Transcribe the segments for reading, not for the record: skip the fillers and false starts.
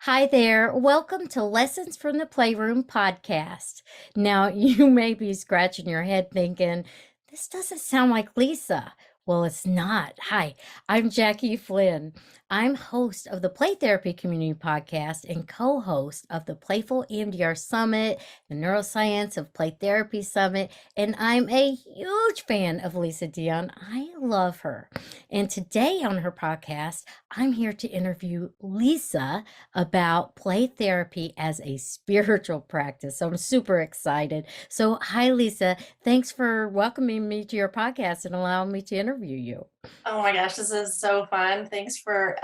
Hi there. Welcome to Lessons from the Playroom podcast. Now, you may be scratching your head thinking, this doesn't sound like Lisa. Well, it's not. Hi, I'm Jackie Flynn. I'm host of the Play Therapy Community Podcast and co host of the Playful EMDR Summit, the Neuroscience of Play Therapy Summit, and I'm a huge fan of Lisa Dion. I love her. And today on her podcast, I'm here to interview Lisa about play therapy as a spiritual practice. So I'm super excited. So, hi, Lisa. Thanks for welcoming me to your podcast and allowing me to interview you. Oh my gosh, this is so fun. Thanks for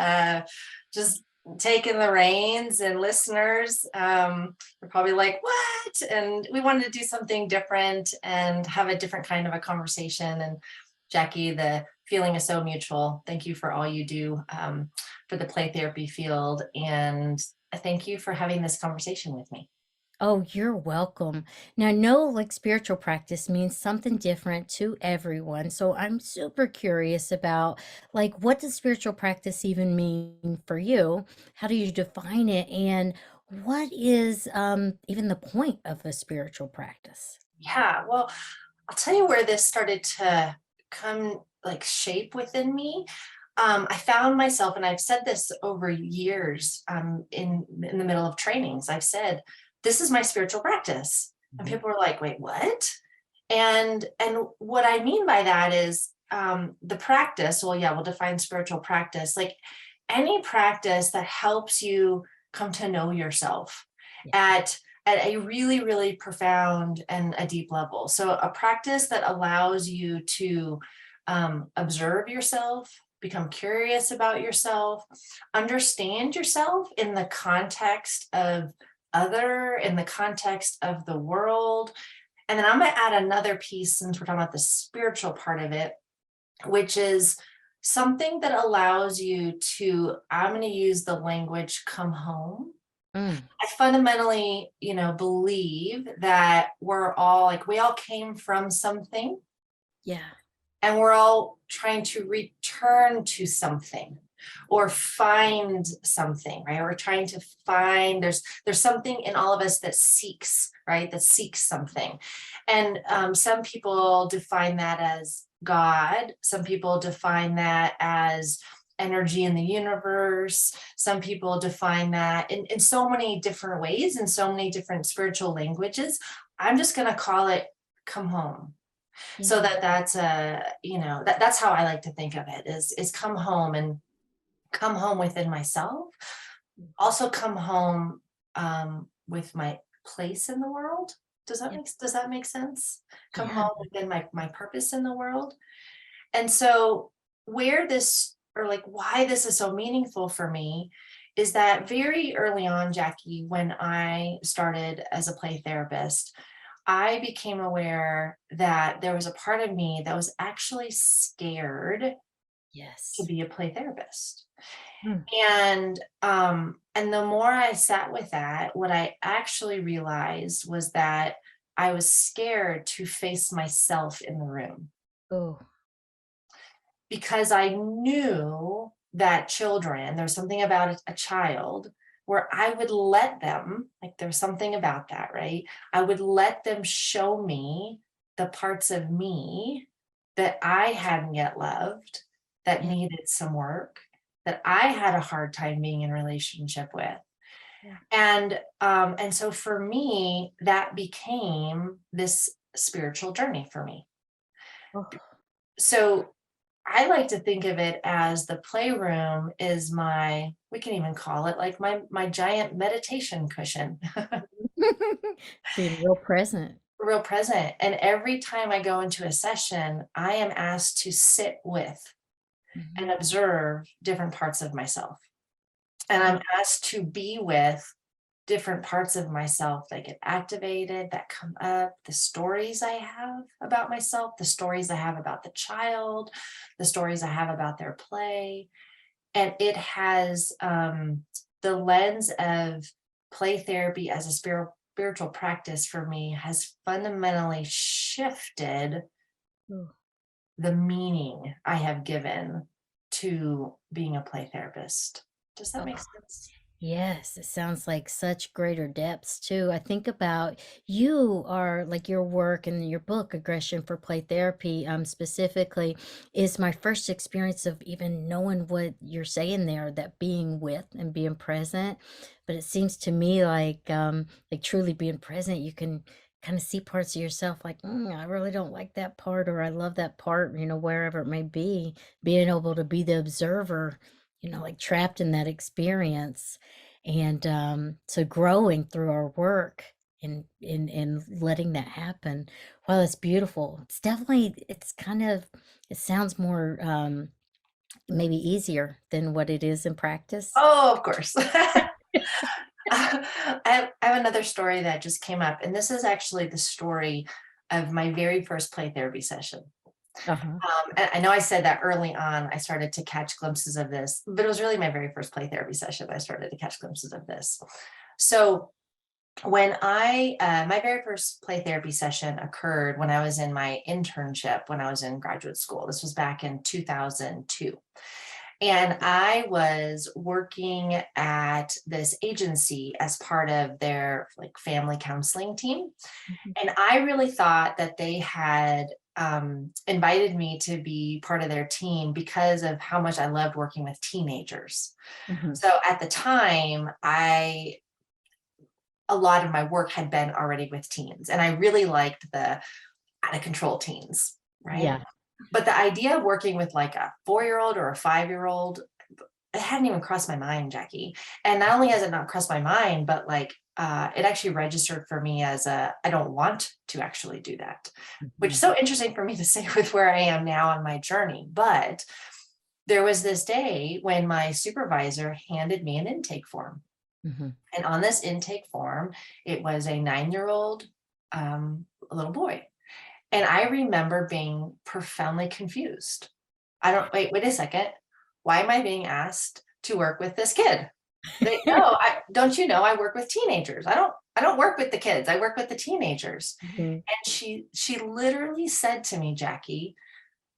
just taking the reins, and listeners. You're probably like, what? And we wanted to do something different and have a different kind of a conversation. And Jackie, the feeling is so mutual. Thank you for all you do for the play therapy field. And thank you for having this conversation with me. Oh, you're welcome. Now, no, like spiritual practice means something different to everyone. So I'm super curious about like what does spiritual practice even mean for you? How do you define it? And what is even the point of a spiritual practice? Yeah, well, I'll tell you where this started to come like shape within me. I found myself, and I've said this over years, in the middle of trainings. I've said, "This is my spiritual practice," and Mhm. people were like, "Wait, what?" And what I mean by that is the practice. Well, yeah, we'll define spiritual practice like any practice that helps you come to know yourself Yeah. at at a really, really profound and a deep level. So a practice that allows you to observe yourself, become curious about yourself, understand yourself in the context of in the context of the world. And then I'm going to add another piece since we're talking about the spiritual part of it, which is something that allows you to, I'm going to use the language come home. Mm, I fundamentally, believe that we all came from something, yeah. and we're all trying to return to something or find something, right? We're trying to find, there's something in all of us that seeks, right? That seeks something. And some people define that as God. Some people define that as energy in the universe. Some people define that in so many different ways, in so many different spiritual languages. I'm just going to call it come home. So Yeah. that's that's how I like to think of it, is come home, and come home within myself, also come home with my place in the world. Yeah. Does that make sense? Come Yeah. home within my purpose in the world. And so where this, or like why this is so meaningful for me, is that very early on, Jackie, when I started as a play therapist, I became aware that there was a part of me that was actually scared to Yes. be a play therapist. Mm. And the more I sat with that, what I actually realized was that I was scared to face myself in the room, Oh, because I knew that children, there's something about a child where I would let them, like there's something about that, right? I would let them show me the parts of me that I hadn't yet loved, that yeah. needed some work, that I had a hard time being in relationship with. Yeah. And so for me, that became this spiritual journey for me. Oh, So I like to think of it as the playroom is we can even call it like my giant meditation cushion, being real present. real present. And every time I go into a session, I am asked to sit with and Mhm. observe different parts of myself. And Yeah. I'm asked to be with different parts of myself that get activated, that come up, the stories I have about myself, the stories I have about the child, the stories I have about their play. And it has the lens of play therapy as a spiritual practice for me has fundamentally shifted Oh, the meaning I have given to being a play therapist. Does that make oh. sense? Yes, it sounds like such greater depths too. I think about you are like your work and your book, Aggression for Play Therapy, specifically, is my first experience of even knowing what you're saying there, that being with and being present. But it seems to me like truly being present, you can kind of see parts of yourself like, I really don't like that part, or I love that part, wherever it may be, being able to be the observer, like trapped in that experience. And so growing through our work and letting that happen, well, it's beautiful. It's definitely, it's kind of, it sounds more maybe easier than what it is in practice. Oh, of course. I have another story that just came up, and this is actually the story of my very first play therapy session. Uh-huh. And I know I said that early on, I started to catch glimpses of this, but it was really my very first play therapy session. I started to catch glimpses of this. So my very first play therapy session occurred when I was in my internship when I was in graduate school. This was back in 2002. And I was working at this agency as part of their like family counseling team. Mhm. And I really thought that they had invited me to be part of their team because of how much I loved working with teenagers. Mhm. So at the time, a lot of my work had been already with teens, and I really liked the out of control teens, right? Yeah. But the idea of working with like a 4-year-old or a 5-year-old, it hadn't even crossed my mind, Jackie. And not only has it not crossed my mind, but like it actually registered for me as I don't want to actually do that, which is Mhm. so interesting for me to say with where I am now on my journey. But there was this day when my supervisor handed me an intake form. Mhm. And on this intake form, it was a 9-year-old little boy. And I remember being profoundly confused. I don't wait a second. Why am I being asked to work with this kid? No, don't you know I work with teenagers? I don't work with the kids. I work with the teenagers. Mhm. And she literally said to me, Jackie,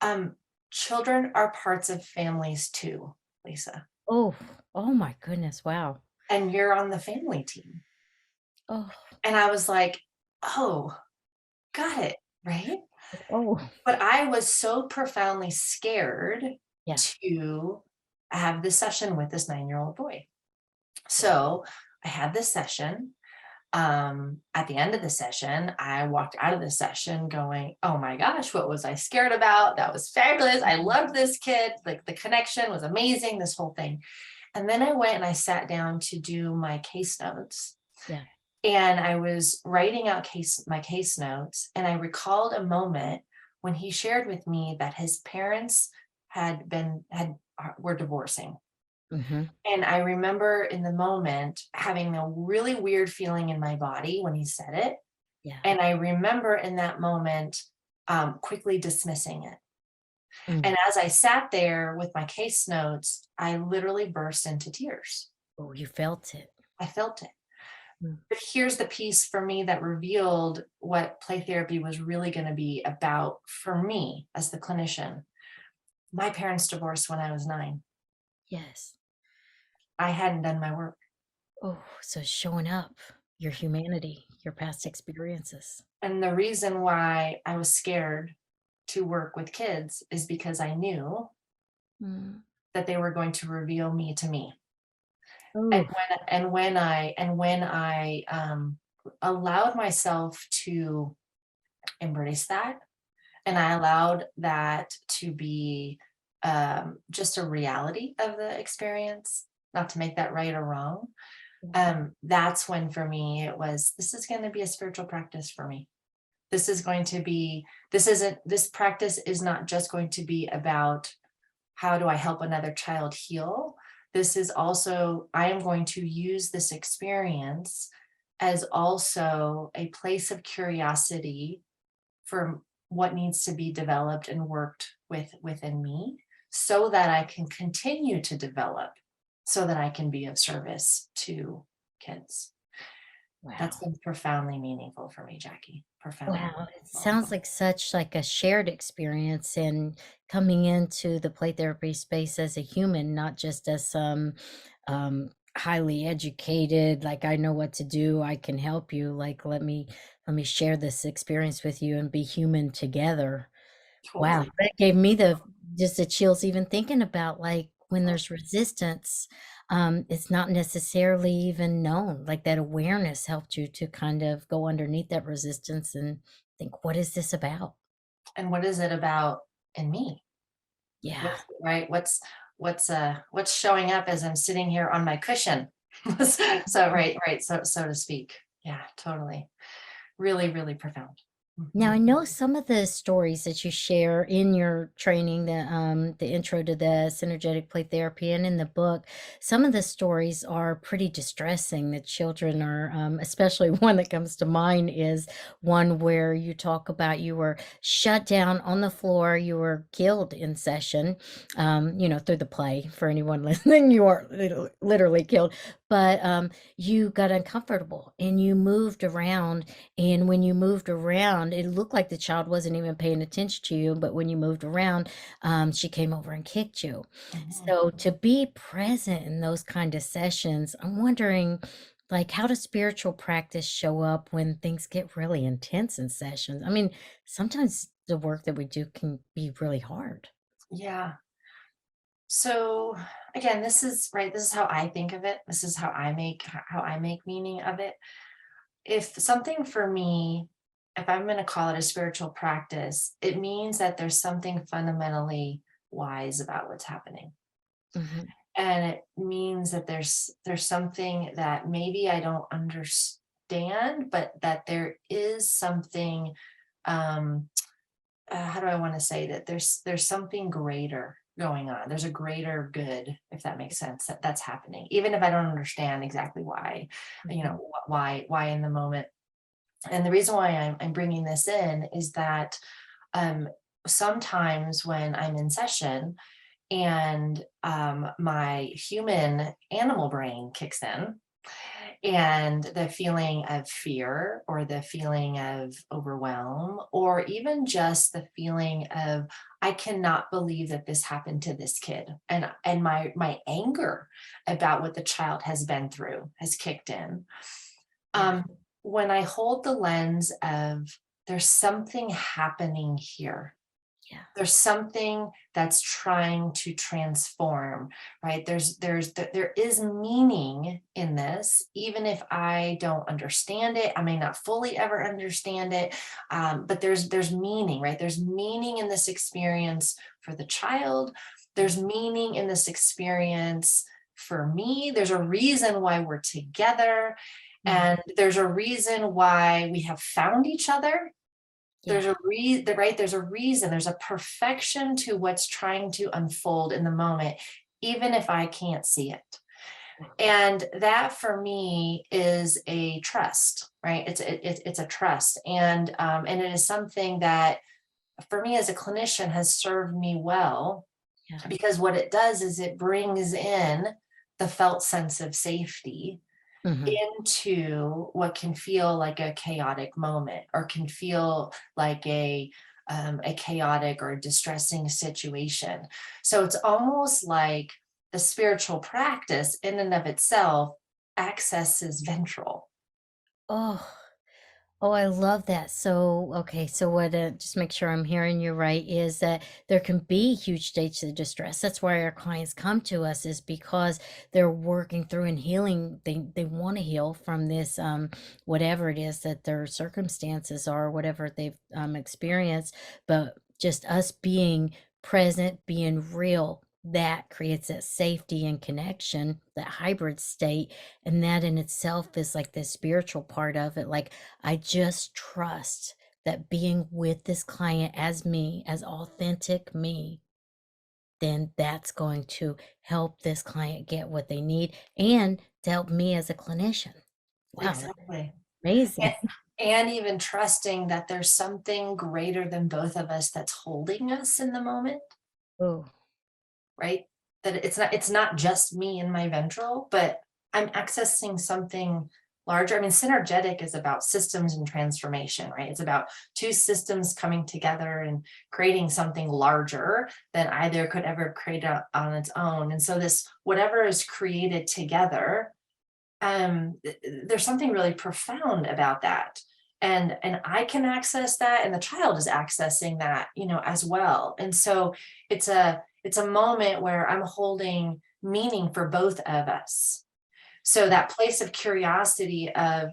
um, children are parts of families too, Lisa. Oh, oh my goodness. Wow. And you're on the family team. Oh, And I was like, oh, got it, right? oh, But I was so profoundly scared yeah. to have this session with this 9-year-old boy. Wow. So I had this session. At the end of the session, I walked out of the session going, oh my gosh, what was I scared about? That was fabulous. I Mhm. loved this kid. Like the connection was amazing, this whole thing. And then I went and I sat down to do my case notes. Yeah. And I was writing out my case notes, and I recalled a moment when he shared with me that his parents were divorcing. Mhm. And I remember in the moment having a really weird feeling in my body when he said it. Yeah. And I remember in that moment quickly dismissing it. Mm. And as I sat there with my case notes, I literally burst into tears. Oh, you felt it. I felt it. Mm. But here's the piece for me that revealed what play therapy was really going to be about for me as the clinician. My parents divorced when I was 9. Yes. I hadn't done my work. Oh, so showing up, your humanity, your past experiences. And the reason why I was scared to work with kids is because I knew Mm. that they were going to reveal me to me. Oh, And when I allowed myself to embrace that, and I allowed that to be just a reality of the experience, not to make that right or wrong. yeah. That's when for me it was, this is going to be a spiritual practice for me. This is going to be, this practice is not just going to be about how do I help another child heal. This is also, I am going to use this experience as also a place of curiosity for what needs to be developed and worked within me so that I can continue to develop so that I can be of service to kids. That's Wow. been profoundly meaningful for me, Jackie. Profoundly Wow, it meaningful. sounds like such like a shared experience and coming into the play therapy space as a human, not just as some highly educated, like, I know what to do, I can help you, like, let me share this experience with you and be human together. Wow, Totally. that gave me the just the chills even thinking about, like, when there's resistance, it's not necessarily even known, like, that awareness helped you to kind of go underneath that resistance and think, "What is this about?" And what is it about in me? Yeah. What's right? What's showing up as I'm sitting here on my cushion? So right, so to speak. Yeah, totally. Really, really profound. Now, Mhm. I know some of the stories that you share in your training, the intro to the synergetic play therapy, and in the book, some of the stories are pretty distressing. The children are, especially one that comes to mind is one where you talk about you were shut down on the floor, you were killed in session, through the play. For anyone listening, you are literally killed, but you got uncomfortable and you moved around, and when you moved around, it looked like the child wasn't even paying attention to you, but when you moved around, she came over and kicked you. Mhm. So to be present in those kind of sessions, I'm wondering, like, how does spiritual practice show up when things get really intense in sessions? I mean, sometimes the work that we do can be really hard. Yeah. So again, this is right. This is how I think of it. This is how I make meaning of it. If something for me, if I'm going to call it a spiritual practice, it means that there's something fundamentally wise about what's happening. Mhm. And it means that there's something that maybe I don't understand, but that there is something, um how do I want to say that there's something greater going on. There's a greater good, if that makes sense, that's happening, even if I don't understand exactly why, Mhm. why in the moment. And the reason why I'm bringing this in is that um, sometimes when I'm in session and my human animal brain kicks in, and the feeling of fear or the feeling of overwhelm, or even just the feeling of, I cannot believe that this happened to this kid. And my anger about what the child has been through has kicked in. Yeah. Um, when I hold the lens of, there's something happening here, Yeah. there's something that's trying to transform, right? There is meaning in this, even if I don't understand it. I may not fully ever understand it, but there's meaning, right? There's meaning in this experience for the child. There's meaning in this experience for me. There's a reason why we're together, Mhm. and there's a reason why we have found each other. There's Yeah. a reason, right? There's a reason, there's a perfection to what's trying to unfold in the moment, even if I can't see it. And that for me is a trust, right? It's a trust, and it is something that for me as a clinician has served me well, Yeah. because what it does is it brings in the felt sense of safety Mhm. into what can feel like a chaotic moment, or can feel like a chaotic or distressing situation. So it's almost like the spiritual practice in and of itself accesses ventral. Oh. Oh, I love that. So, okay, so what, just make sure I'm hearing you right, is that there can be huge states of distress. That's why our clients come to us, is because they're working through and healing. They want to heal from this, whatever it is that their circumstances are, whatever they've experienced. But just us being present, being real, that creates that safety and connection, that hybrid state. And that in itself is like the spiritual part of it. Like, I just trust that being with this client as me, as authentic me, then that's going to help this client get what they need and to help me as a clinician. Wow, that's Exactly. amazing. And, and even trusting that there's something greater than both of us that's holding us in the moment, Oh, right? That it's not just me and my ventral, but I'm accessing something larger. I mean, synergetic is about systems and transformation, right? It's about two systems coming together and creating something larger than either could ever create on its own. And so this, whatever is created together, there's something really profound about that. And I can access that, and the child is accessing that, as well. And so it's a moment where I'm holding meaning for both of us. So that place of curiosity of,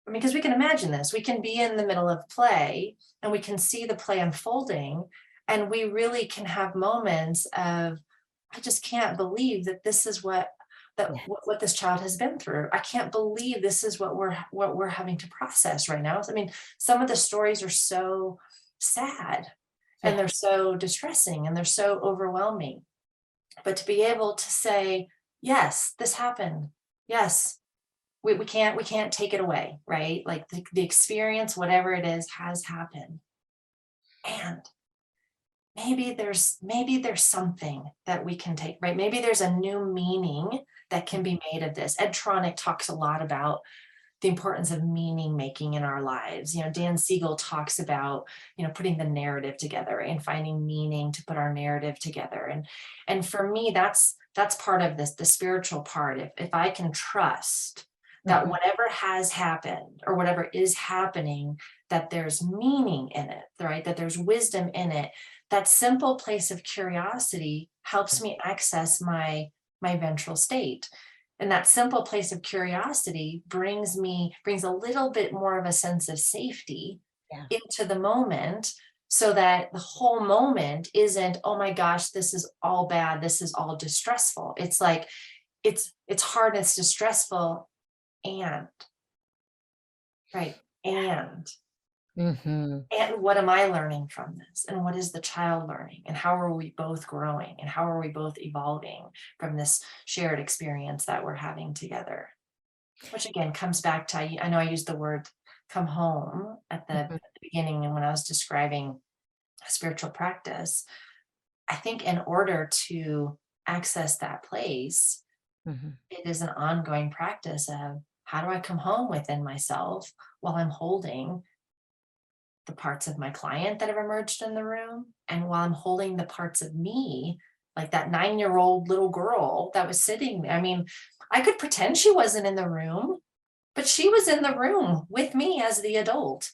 I mean, because we can imagine this, we can be in the middle of play and we can see the play unfolding, and we really can have moments of, I just can't believe that this is Yeah. what this child has been through. I can't believe this is what we're having to process right now. I mean, some of the stories are so sad, and Yeah. they're so distressing, and they're so overwhelming. But to be able to say, yes, this happened. Yes, we can't take it away, right? Like the experience, whatever it is, has happened. And maybe there's something that we can take, right? Maybe there's a new meaning that can be made of this. Ed Tronick talks a lot about the importance of meaning making in our lives. Dan Siegel talks about, putting the narrative together and finding meaning to put our narrative together. And for me, that's part of this, the spiritual part. If I can trust that Mhm. whatever has happened or whatever is happening, that there's meaning in it, right? That there's wisdom in it. That simple place of curiosity helps me access my ventral state. And that simple place of curiosity brings a little bit more of a sense of safety Yeah. into the moment, so that the whole moment isn't, oh my gosh, this is all bad, this is all distressful. It's like it's hard, it's distressful, and right, Mhm. and what am I learning from this? And what is the child learning? And how are we both growing? And how are we both evolving from this shared experience that we're having together? Which again comes back to, I know I used the word come home Mhm. at the beginning, and when I was describing a spiritual practice, I think in order to access that place, Mhm. it is an ongoing practice of, how do I come home within myself while I'm holding the parts of my client that have emerged in the room, and while I'm holding the parts of me, like that 9-year-old little girl that was sitting there. I mean, I could pretend she wasn't in the room, but she was in the room with me as the adult.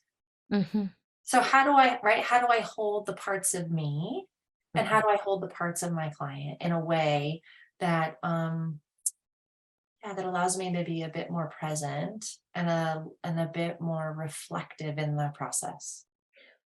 Mhm. So how do I, right? How do I hold the parts of me, and how Mhm. do I hold the parts of my client in a way that yeah, that allows me to be a bit more present and a bit more reflective in the process.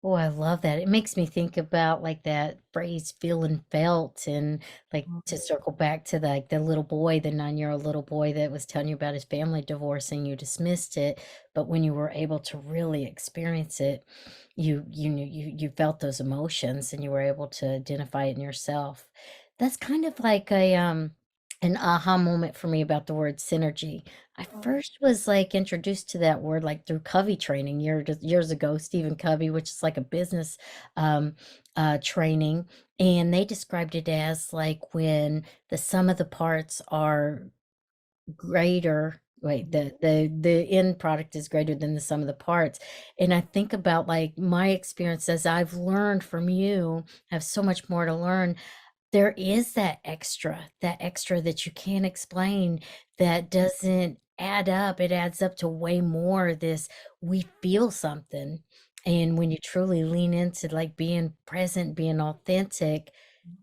Oh, I love that. It makes me think about, like, that phrase "feel and felt," and, like, to Mhm. circle back to, like, the little boy, the nine-year-old little boy that was telling you about his family divorce, and you dismissed it, but when you were able to really experience it, you knew you felt those emotions, and you were able to identify it in yourself. That's kind of like an aha moment for me about the word synergy. I Mhm. first was, like, introduced to that word, like, through Covey training years ago, Stephen Covey, which is like a business, um, training, and they described it as, like, when the sum of the parts are greater wait, the end product is greater than the sum of the parts, and I think about, like, my experience as I've learned from you, I have so much more to learn. There is that extra that you can't explain that doesn't add up. It adds up to way more this we feel something. And when you truly lean into like being present, being authentic,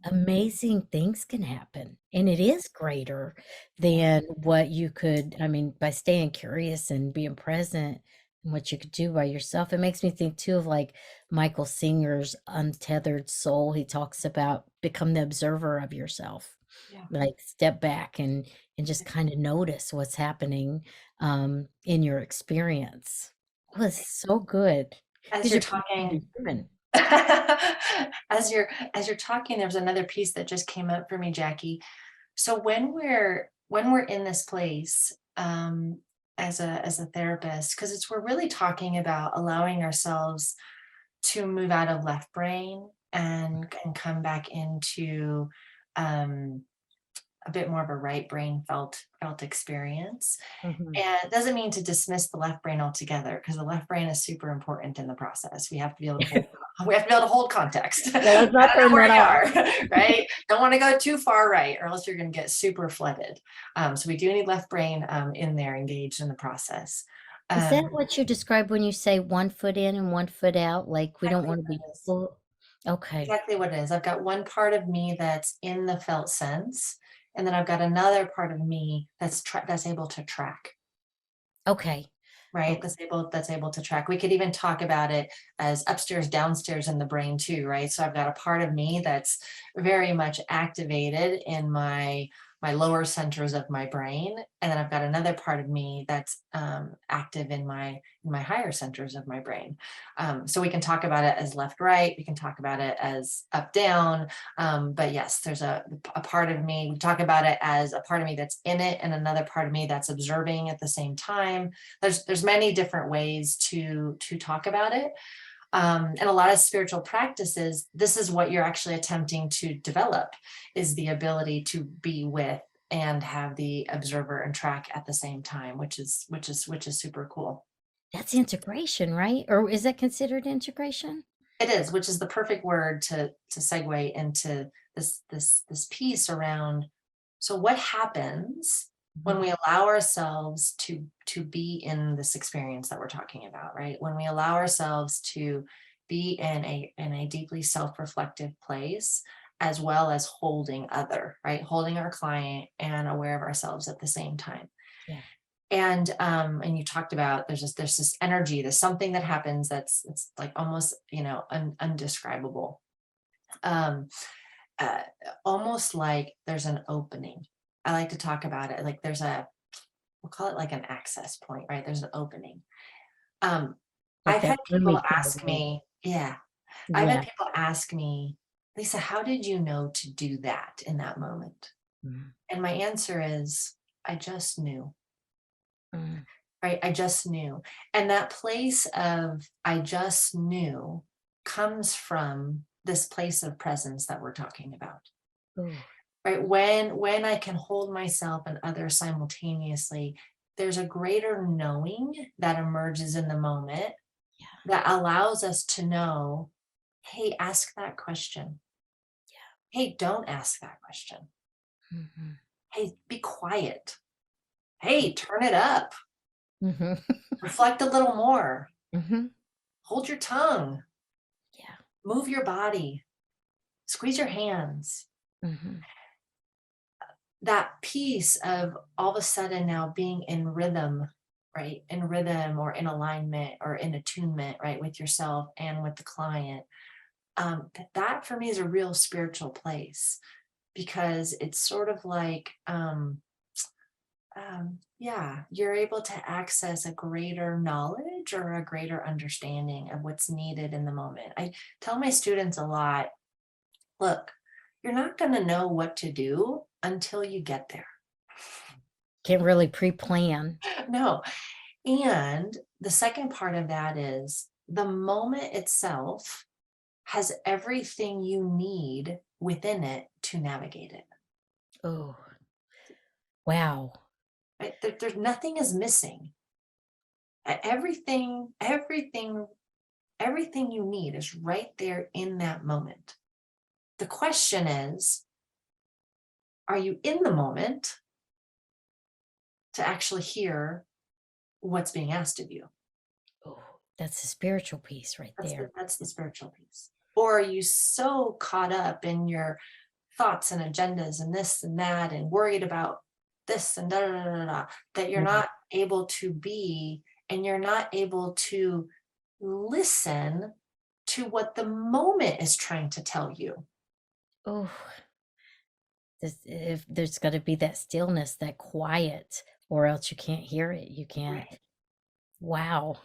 amazing things can happen. And it is greater Yeah, than what you could, I mean, by staying curious and being present and what you could do by yourself. It makes me think too of like Michael Singer's Untethered Soul. He talks about become the observer of yourself. yeah. Like step back and just kind of notice what's happening in your experience. It was so good As because you're you're talking, being human. as you're talking, there was another piece that just came up for me, Jackie. So when we're in this place, as a therapist, because we're really talking about allowing ourselves to move out of left brain and come back into um a bit more of a right brain felt experience. Mhm. And it doesn't mean to dismiss the left brain altogether, because the left brain is super important in the process. We have to be able to hold we have to be able to hold context. Yeah, let's not Gotta know turn where that you off. are, right? Don't want to go too far right, or else you're going to get super flooded. So we do need left brain in there, engaged in the process. Is that Um, what you describe when you say 1 foot in and 1 foot out? Like, we don't exactly wanna what be it is. full. Okay, Exactly what it is. I've got one part of me that's in the felt sense, and then I've got another part of me that's able to track. okay, Right, okay. that's able to track. We could even talk about it as upstairs, downstairs in the brain too, right? So I've got a part of me that's very much activated in my lower centers of my brain, and then I've got another part of me that's active in my higher centers of my brain. So we can talk about it as left, right. We can talk about it as up, down. But yes, there's a part of me. We talk about it as a part of me that's in it, and another part of me that's observing at the same time. There's many different ways to talk about it. And a lot of spiritual practices, this is what you're actually attempting to develop, is the ability to be with and have the observer and track at the same time, which is super cool. That's integration, right? Or is that considered integration? It is, which is the perfect word to segue into this piece around, so what happens when Mhm. we allow ourselves to be in this experience that we're talking about, right? When we allow ourselves to be in a deeply self-reflective place, as well as holding other, right? Holding our client and aware of ourselves at the same time. Yeah. And you talked about there's this energy, there's something that happens that's it's like almost, undescribable. Um, uh, Almost like there's an opening. I like to talk about it like we'll call it like an access point, right? There's an opening. Um, Like I've that had people mermaid ask doorway. me, yeah, I've had Yeah. people ask me, Lisa, how did you know to do that in that moment? Mm, And my answer is, I just knew. mm. Right? I just knew. And that place of I just knew comes from this place of presence that we're talking about. Ooh, Right? When I can hold myself and others simultaneously, there's a greater knowing that emerges in the moment yeah, that allows us to know, hey, ask that question. Hey, don't ask that question. mhm, Hey, be quiet. Hey, turn it up. mhm, Reflect a little more. mhm, Hold your tongue. yeah, Move your body. Squeeze your hands. mhm, That piece of all of a sudden now being in rhythm, right? In rhythm or in alignment or in attunement, right? With yourself and with the client. That for me is a real spiritual place, because it's sort of like, yeah, you're able to access a greater knowledge or a greater understanding of what's needed in the moment. I tell my students a lot, look, you're not going to know what to do until you get there. can't really pre-plan. No. And the second part of that is the moment itself has everything you need within it to navigate it. Oh, wow. Right? There's nothing is missing. Everything you need is right there in that moment. The question is, are you in the moment to actually hear what's being asked of you? Oh, that's the spiritual piece right there. That's the spiritual piece. Or are you so caught up in your thoughts and agendas and this and that and worried about this and da da da da, da that you're Yeah. not able to be, and you're not able to listen to what the moment is trying to tell you. Oh, if there's gotta be that stillness, that quiet, or else you can't hear it. You can't. Right. Wow.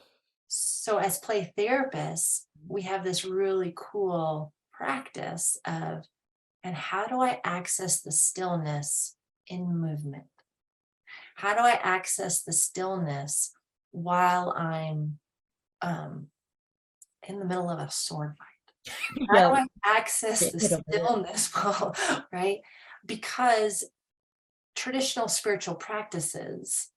So as play therapists, we have this really cool practice of, and how do I access the stillness in movement? How do I access the stillness while I'm um, in the middle of a sword fight? How Yeah, do I access get the rid of it. stillness while, right? Because traditional spiritual practices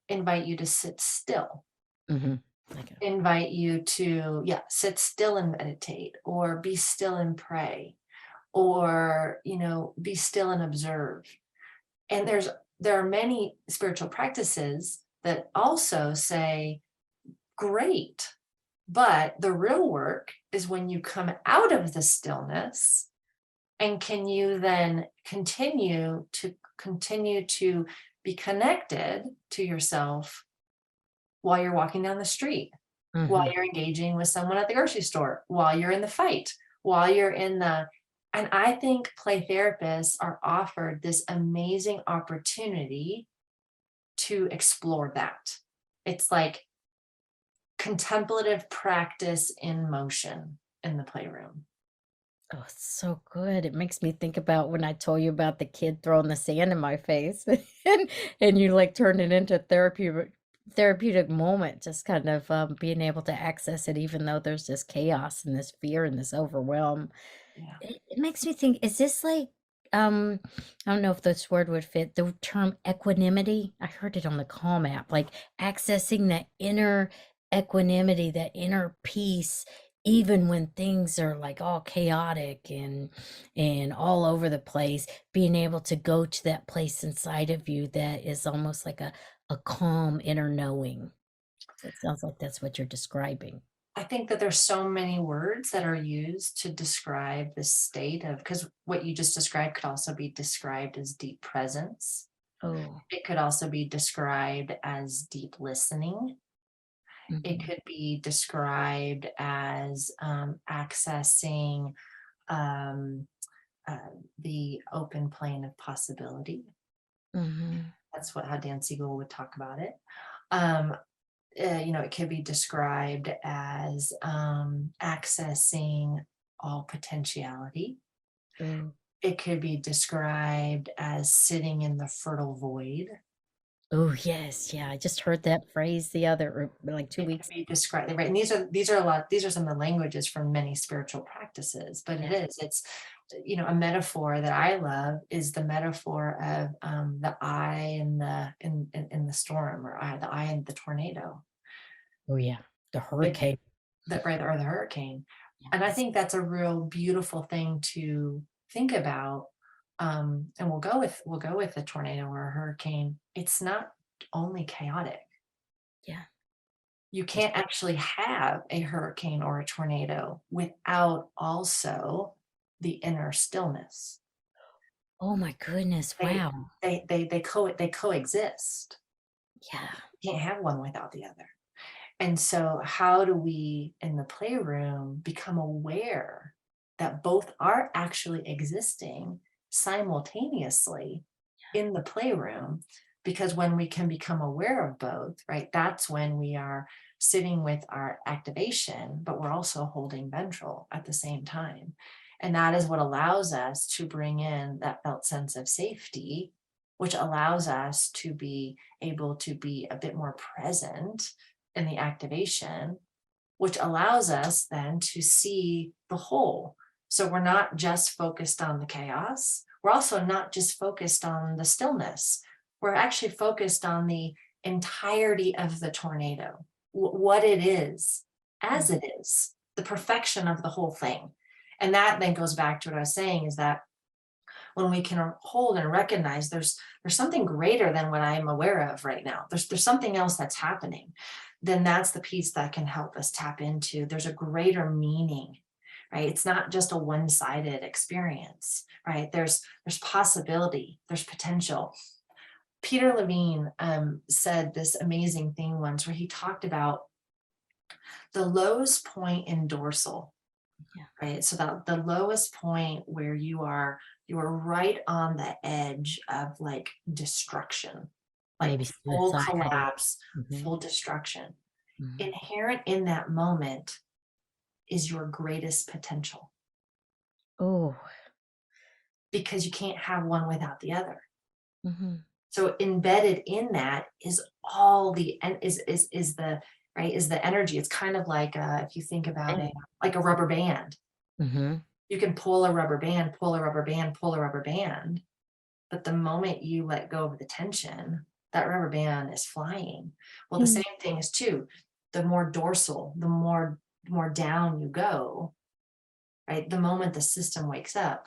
invite you to sit still, Mhm. Okay. invite you to, yeah, sit still and meditate, or be still and pray, or, be still and observe. And there are many spiritual practices that also say, great, but the real work is when you come out of the stillness, and can you then continue to be connected to yourself while you're walking down the street, while Mhm. you're engaging with someone at the grocery store, while you're in the fight, while you're in the and I think play therapists are offered this amazing opportunity to explore that. It's like contemplative practice in motion in the playroom. Oh, it's so good. It makes me think about when I told you about the kid throwing the sand in my face and you like turned it into therapeutic moment, just kind of being able to access it even though there's this chaos and this fear and this overwhelm. Yeah. It makes me think, is this like, um, I don't know if this word would fit, the term equanimity? I heard it on the Calm app, like accessing that inner equanimity, that inner peace, even when things are like all chaotic and all over the place, being able to go to that place inside of you that is almost like a calm inner knowing. It sounds like that's what you're describing. I think that there's so many words that are used to describe the state of, because what you just described could also be described as deep presence. Oh, It could also be described as deep listening. It mhm, could be described as accessing um, uh, the open plane of possibility. mhm, That's what how Dan Siegel would talk about it. It could be described as accessing all potentiality. oh. It could be described as sitting in the fertile void. Oh, yes, yeah, I just heard that phrase the other or like 2 It could weeks. be described, right? And these are some of the languages from many spiritual practices, but Yeah. a metaphor that I love is the metaphor of the eye in the storm, or the eye in the tornado. Oh, yeah, the It hurricane. That right, or the hurricane. And I Yes. think that's a real beautiful thing to think about. And we'll go with a tornado or a hurricane. It's not only chaotic. Yeah, You there's can't actually have a hurricane or a tornado without also the inner stillness. oh my goodness, They wow. they coexist. Yeah, You can't have one without the other. And so, how do we in the playroom become aware that both are actually existing simultaneously in the playroom? Because when we can become aware of both, right, that's when we are sitting with our activation, but we're also holding ventral at the same time. And that is what allows us to bring in that felt sense of safety, which allows us to be able to be a bit more present in the activation, which allows us then to see the whole. So we're not just focused on the chaos. We're also not just focused on the stillness. We're actually focused on the entirety of the tornado, what it is, mm, as it is, the perfection of the whole thing. And that then goes back to what I was saying, is that when we can hold and recognize there's something greater than what I'm aware of right now. There's something else that's happening. Then that's the piece that can help us tap into. There's a greater meaning, right? It's not just a one-sided experience, right? There's possibility, there's potential. Peter Levine said this amazing thing once where he talked about the lowest point in dorsal, yeah, right? So that the lowest point where you are right on the edge of like destruction, like maybe full suicidal. collapse, Mhm, full destruction. mhm. Inherent in that moment is your greatest potential, Oh, because you can't have one without the other. mhm, So embedded in that is all the and is the right is the energy. It's kind of like if you think about and it like a rubber band. mhm, You can pull a rubber band, pull a rubber band, pull a rubber band, But the moment you let go of the tension, that rubber band is flying. Well, the Mm. same thing is too, the more dorsal, the more down you go, right? The moment the system wakes up,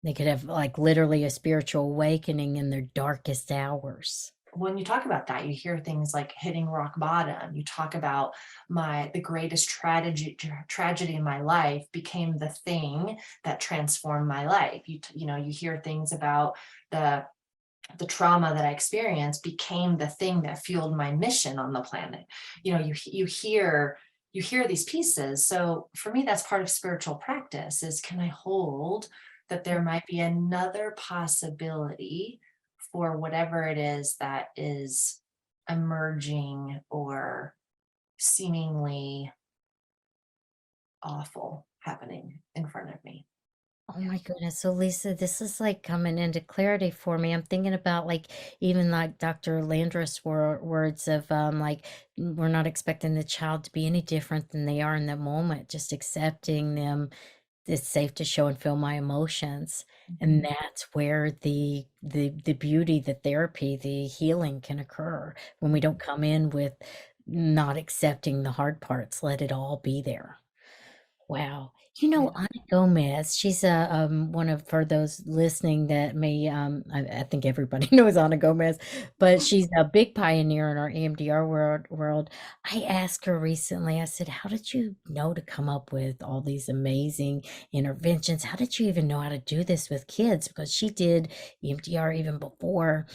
They could have, like, literally a spiritual awakening in their darkest hours. when you talk about that, you hear things like hitting rock bottom. You talk about the greatest tragedy in my life became the thing that transformed my life. You hear things about the the trauma that I experienced became the thing that fueled my mission on the planet. You hear these pieces. So for me, that's part of spiritual practice is, can I hold that there might be another possibility for whatever it is that is emerging or seemingly awful happening in front of me. Oh Yeah. my goodness. So Lisa, this is like coming into clarity for me. I'm thinking about like even like Dr. Landris words of like we're not expecting the child to be any different than they are in the moment, just accepting them. It's safe to show and feel my emotions. And Mhm. that's where the beauty, the therapy, the healing can occur when we don't come in with not accepting the hard parts, let it all be there. Wow. You know, Yeah. Ana Gomez, she's one of for those listening that may I think everybody knows Ana Gomez, but she's a big pioneer in our EMDR world. I asked her recently, I said, how did you know to come up with all these amazing interventions? How did you even know how to do this with kids? Because she did EMDR even before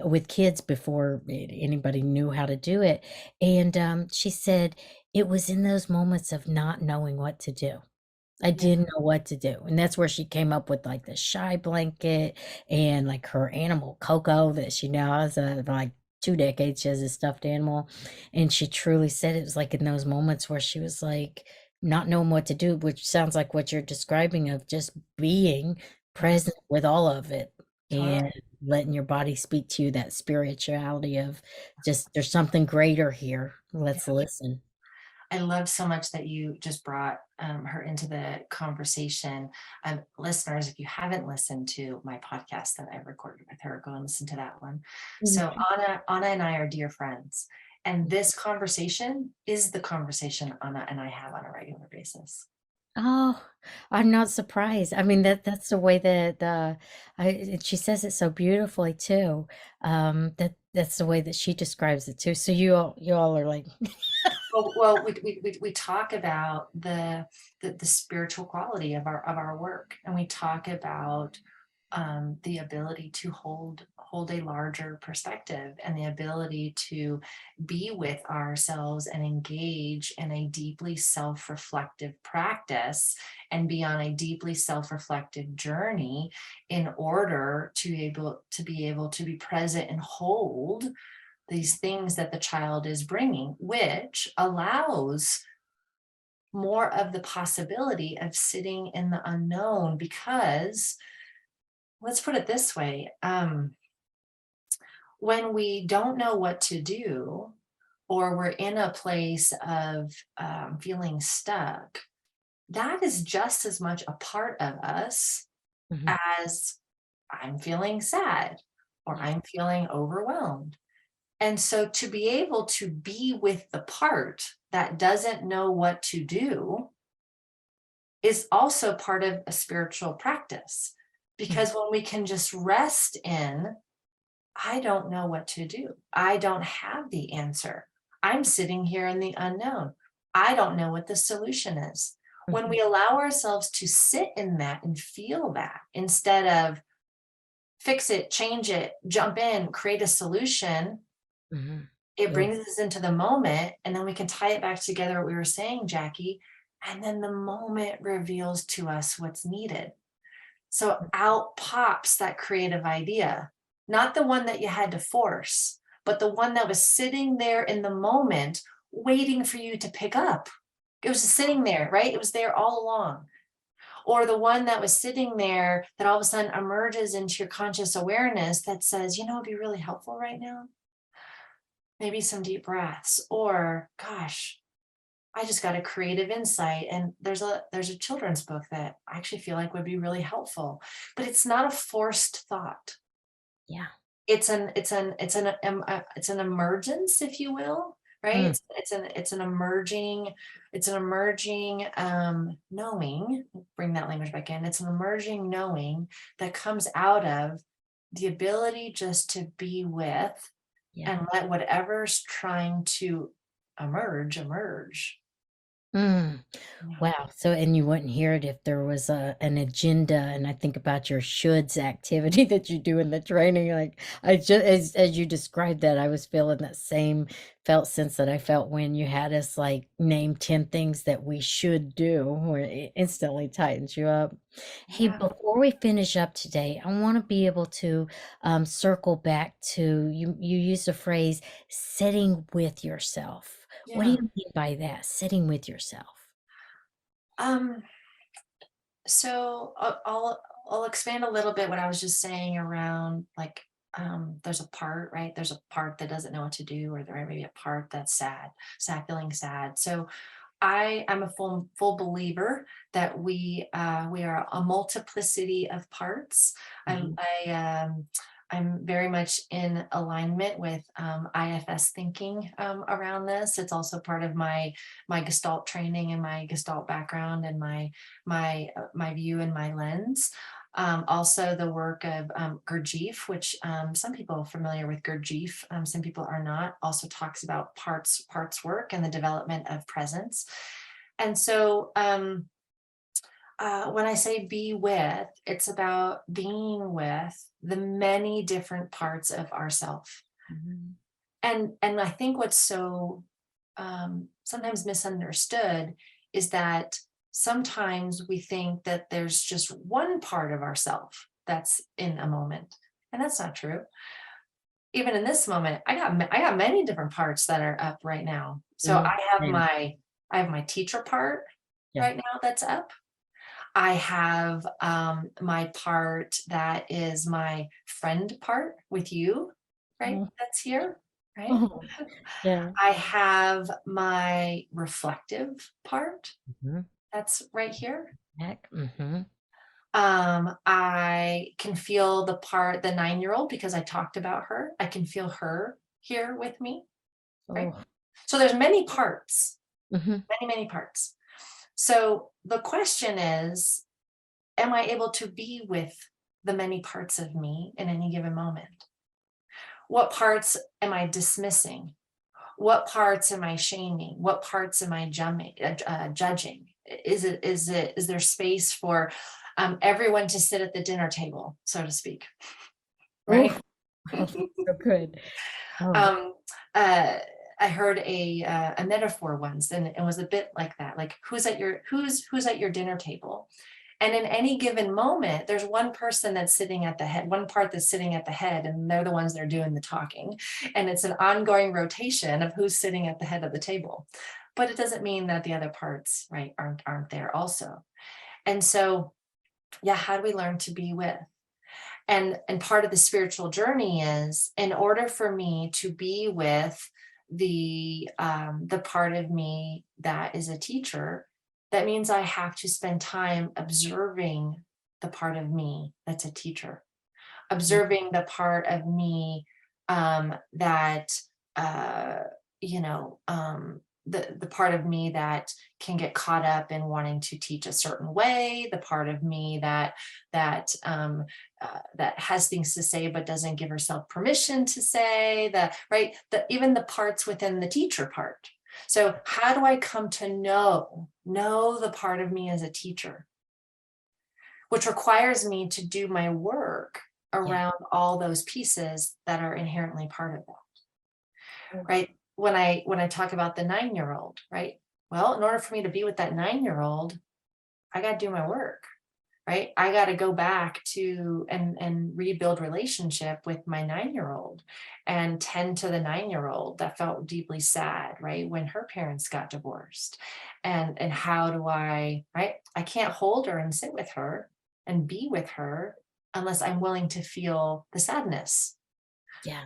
with kids before anybody knew how to do it. And she said it was in those moments of not knowing what to do. I Yeah. didn't know what to do, and that's where she came up with, like, the shy blanket and, like, her animal, Coco, that she now has, like, 2 decades, she has a stuffed animal, and she truly said it was, like, in those moments where she was, like, not knowing what to do, which sounds like what you're describing of just being Yes. present with all of it Totally. and letting your body speak to you, that spirituality of just, "There's something greater here. Let's listen." I love so much that you just brought her into the conversation. Listeners, if you haven't listened to my podcast that I recorded with her, go and listen to that one. So Mhm. Anna and I are dear friends, and this conversation is the conversation Anna and I have on a regular basis. Oh, I'm not surprised. I mean, that's the way that, she says it so beautifully too. That's the way that she describes it too. So you all are like, Well, we talk about the spiritual quality of our work, and we talk about the ability to hold a larger perspective and the ability to be with ourselves and engage in a deeply self-reflective practice and be on a deeply self-reflective journey in order to be present and hold these things that the child is bringing, which allows more of the possibility of sitting in the unknown. Because let's put it this way, when we don't know what to do, or we're in a place of feeling stuck, that is just as much a part of us Mhm, as I'm feeling sad or yeah, I'm feeling overwhelmed. And so to be able to be with the part that doesn't know what to do is also part of a spiritual practice. mhm, Because when we can just rest in, I don't know what to do, I don't have the answer, I'm sitting here in the unknown, I don't know what the solution is. When mhm, we allow ourselves to sit in that and feel that instead of fix it, change it, jump in, create a solution, mhm. it Feel brings us into the moment, and then we can tie it back together what we were saying, Jackie, and then the moment reveals to us what's needed. So out pops that creative idea, not the one that you had to force, but the one that was sitting there in the moment waiting for you to pick up. It was just sitting there, right? It was there all along. Or the one that was sitting there that all of a sudden emerges into your conscious awareness that says, it'd be really helpful right now. Maybe some deep breaths, or gosh, I just got a creative insight, and there's a children's book that I actually feel like would be really helpful, but it's not a forced thought. Yeah. It's an emergence, if you will, right? Mm, It's an emerging knowing, bring that language back in. It's an emerging knowing that comes out of the ability just to be with yeah. and let whatever's trying to emerge, emerge. Mm. Yeah. Wow. So, and you wouldn't hear it if there was an agenda. And I think about your shoulds activity that you do in the training. Like I just, as you described that, I was feeling that same felt sense that I felt when you had us like name 10 things that we should do, where it instantly tightens you up. Hey, Yeah. before we finish up today, I want to be able to circle back to you used the phrase sitting with yourself. What do Yeah. you mean by that? Sitting with yourself. Um, so I'll expand a little bit what I was just saying around like there's a part, right? There's a part that doesn't know what to do, or there may be a part that's sad, feeling sad. So I am a full believer that we are a multiplicity of parts. I Mhm. I I'm very much in alignment with IFS thinking around this. It's also part of my Gestalt training and my Gestalt background and my view and my lens. Also, the work of Gurdjieff, which some people are familiar with Gurdjieff, some people are not, also talks about parts work and the development of presence. And so when I say be with, it's about being with the many different parts of ourself. Mhm. And I think what's so sometimes misunderstood is that sometimes we think that there's just one part of ourself that's in a moment, and that's not true. Even in this moment, I got many different parts that are up right now. So Mm, I have same. my teacher part Yeah. right now that's up. I have my part that is my friend part with you, right? Oh, That's here, right? oh, yeah. I have my reflective part Mhm. that's right here. Heck, mhm. I can feel the 9-year-old because I talked about her. I can feel her here with me, right? Oh, So there's many parts, mhm. many parts. So the question is, am I able to be with the many parts of me in any given moment? What parts am I dismissing? What parts am I shaming? What parts am I judging? Is there space for everyone to sit at the dinner table, so to speak, right? Oof. Oh, so good. Oh, um, uh, I heard a metaphor once, and it was a bit like that. Like who's at your dinner table, and in any given moment, there's one person that's sitting at the head, one part that's sitting at the head, and they're the ones that are doing the talking. And it's an ongoing rotation of who's sitting at the head of the table. But it doesn't mean that the other parts, right, aren't there also. And so, yeah, how do we learn to be with? And part of the spiritual journey is, in order for me to be with the part of me that is a teacher, that means I have to spend time observing the part of me that's a teacher, mm, observing the part of me that uh, you know the part of me that can get caught up in wanting to teach a certain way, the part of me that has things to say but doesn't give herself permission to say, the even the parts within the teacher part. So how do I come to know the part of me as a teacher, which requires me to do my work yeah. around all those pieces that are inherently part of that, Oh, right? When I talk about the 9-year-old, right? Well, in order for me to be with that 9-year-old, I got to do my work, right? I got to go back to and rebuild relationship with my 9-year-old and tend to the 9-year-old that felt deeply sad, right, when her parents got divorced. And how do I, right? I can't hold her and sit with her and be with her unless I'm willing to feel the sadness. yeah.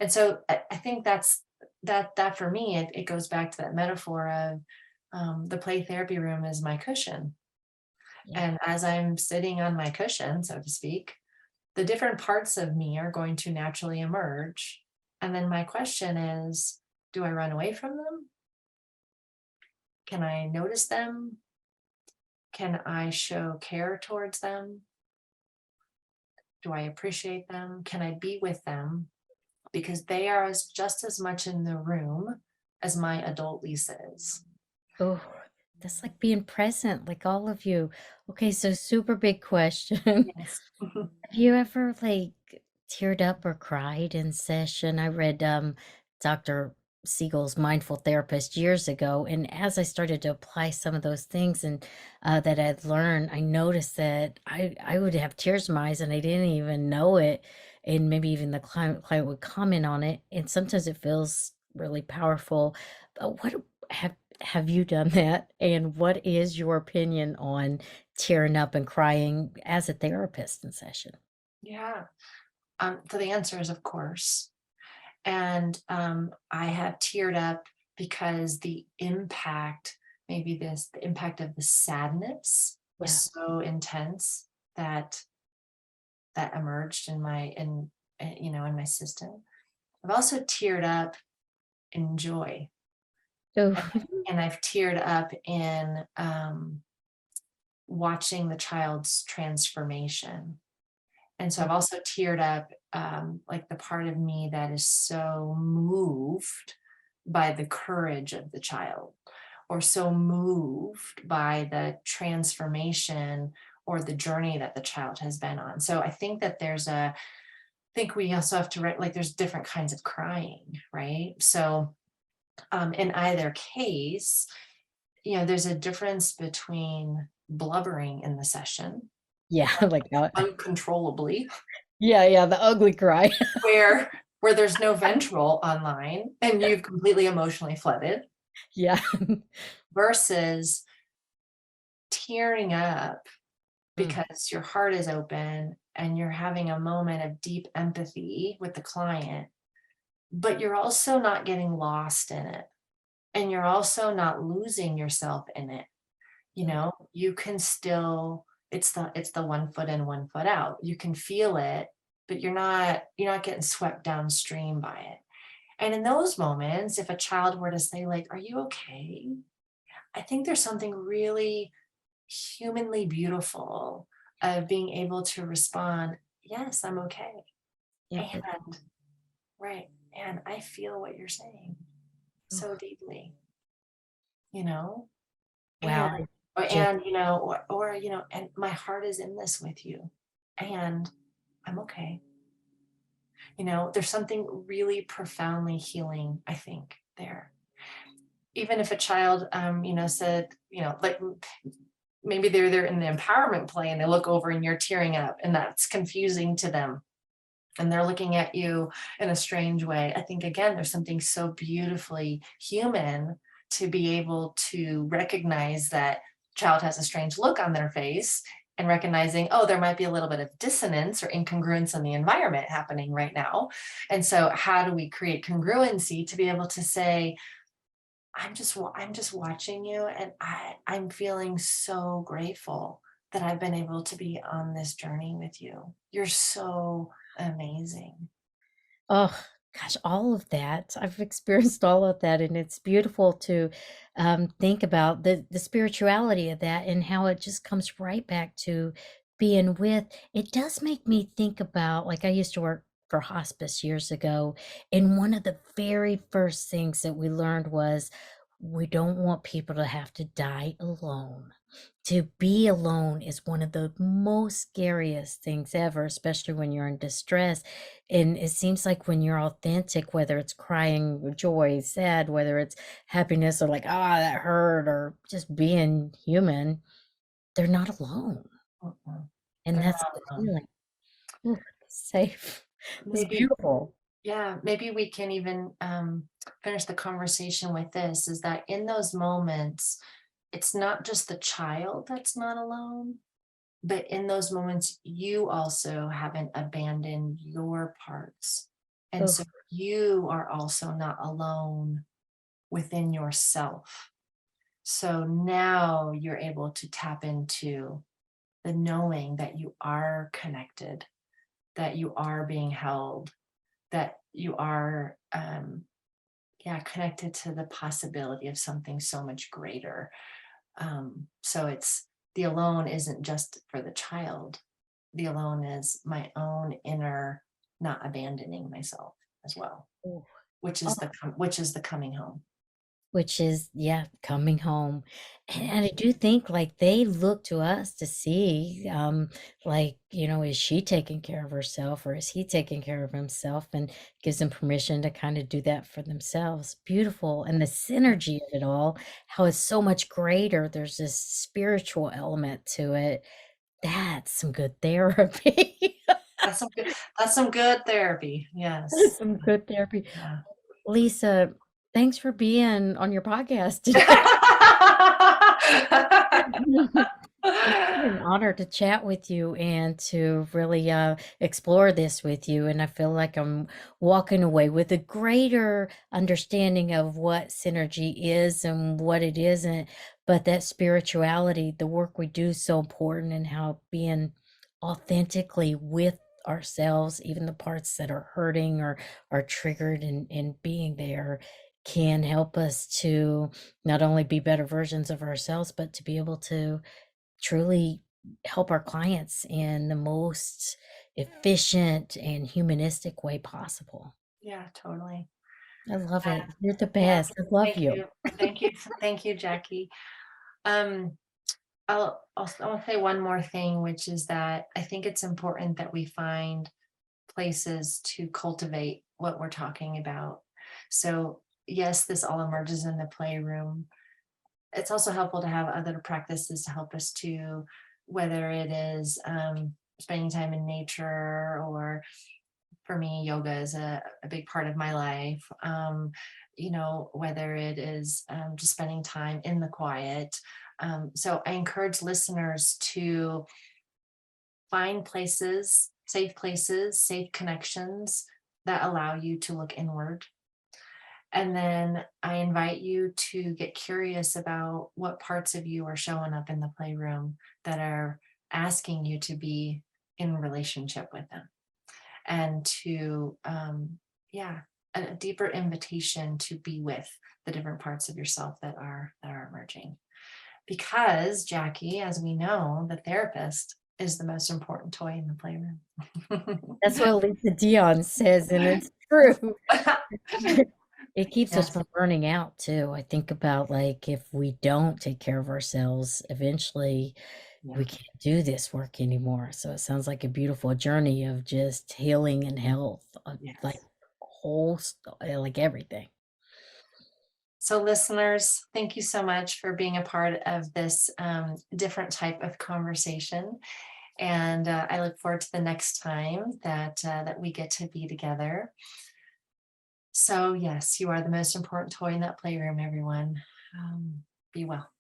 And so I think that for me, it goes back to that metaphor of The play therapy room is my cushion. Yeah. And as I'm sitting on my cushion, so to speak, the different parts of me are going to naturally emerge. And then my question is, do I run away from them? Can I notice them? Can I show care towards them? Do I appreciate them? Can I be with them? Because they are just as much in the room as my adult Lisa is. Oh, that's like being present, like all of you. Okay, so super big question. Yes. Have you ever like teared up or cried in session? I read Dr. Siegel's Mindful Therapist years ago, and as I started to apply some of those things and that I'd learned, I noticed that I would have tears in my eyes and I didn't even know it, and maybe even the client would comment on it, and sometimes it feels really powerful. But what have you done that? And what is your opinion on tearing up and crying as a therapist in session? Yeah. So the answer is of course. And I have teared up because the impact of the sadness was Yeah. so intense that that emerged in in my system. I've also teared up in joy, Oh, and, and I've teared up in watching the child's transformation. And so I've also teared up, like the part of me that is so moved by the courage of the child, or so moved by the transformation or the journey that the child has been on. So I think that I think we also have to like there's different kinds of crying, right? So in either case, there's a difference between blubbering in the session yeah, like that. uncontrollably, Yeah, yeah, the ugly cry. where there's no ventral online and you've completely emotionally flooded, Yeah. versus tearing up Mm, because your heart is open and you're having a moment of deep empathy with the client, but you're also not getting lost in it, and you're also not losing yourself in it. oh, You can still, it's the 1 foot in, 1 foot out. You can feel it, but you're not getting swept downstream by it. And in those moments, if a child were to say, like, "Are you okay?" I think there's something really humanly beautiful of being able to respond, "Yes, I'm okay." yeah, but And right, and I feel what you're saying so oh, deeply, you know? And wow, I just and my heart is in this with you. And I'm okay. There's something really profoundly healing, I think, there. Even if a child, said, like maybe they're there in the empowerment play and they look over and you're tearing up and that's confusing to them. And they're looking at you in a strange way. I think, again, there's something so beautifully human to be able to recognize that child has a strange look on their face, and recognizing, oh, there might be a little bit of dissonance or incongruence in the environment happening right now. And so how do we create congruency to be able to say, I'm just watching you, and I'm feeling so grateful that I've been able to be on this journey with you. You're so amazing. oh, gosh, all of that. I've experienced all of that, and it's beautiful to think about the spirituality of that and how it just comes right back to being with. It does make me think about, like, I used to work for hospice years ago, and one of the very first things that we learned was we don't want people to have to die alone. To be alone is one of the most scariest things ever, especially when you're in distress. And it seems like when you're authentic, whether it's crying, joy, sad, whether it's happiness or like, ah, that hurt, or just being human, they're not alone. Mm-mm. And They're that's not the alone. feeling. Ooh, safe. It's Maybe, beautiful. yeah, maybe we can even finish the conversation with this, is that in those moments, it's not just the child that's not alone, but in those moments, you also haven't abandoned your parts. And Oh, so you are also not alone within yourself. So now you're able to tap into the knowing that you are connected, that you are being held, that you are, yeah, connected to the possibility of something so much greater. So it's the alone isn't just for the child. The alone is my own inner not abandoning myself as well, Ooh. which is the coming home. Which is, yeah, coming home. And I do think, like, they look to us to see, like, is she taking care of herself or is he taking care of himself, and gives them permission to kinda do that for themselves. Beautiful, and the synergy of it all, how it's so much greater. There's this spiritual element to it. That's some good therapy. That's some good, that's some good therapy. That's Yes. some good therapy. Yeah. Lisa, thanks for being on your podcast today. It's been an honor to chat with you and to really explore this with you. And I feel like I'm walking away with a greater understanding of what synergy is and what it isn't. But that spirituality, the work we do is so important, and how being authentically with ourselves, even the parts that are hurting or are triggered, and being there can help us to not only be better versions of ourselves, but to be able to truly help our clients in the most efficient and humanistic way possible. Yeah, totally. I love it. You're the Yeah, best. I love thank you. you. Thank you. Thank you, Jackie. Um, I'll say one more thing, which is that I think it's important that we find places to cultivate what we're talking about. So yes, this all emerges in the playroom. It's also helpful to have other practices to help us to, whether it is spending time in nature, or for me, yoga is a big part of my life. Whether it is just spending time in the quiet. So I encourage listeners to find places, safe connections that allow you to look inward. And then I invite you to get curious about what parts of you are showing up in the playroom that are asking you to be in relationship with them, and to, yeah, a deeper invitation to be with the different parts of yourself that are emerging. Because Jackie, as we know, the therapist is the most important toy in the playroom. That's what Lisa Dion says, and it's true. It keeps us Yes, from burning out too. I think about, like, if we don't take care of ourselves, eventually yeah, we can't do this work anymore. So it sounds like a beautiful journey of just healing and health, like yes. like everything. So, listeners, thank you so much for being a part of this different type of conversation. And I look forward to the next time that we get to be together. So, yes, you are the most important toy in that playroom, everyone. Be well.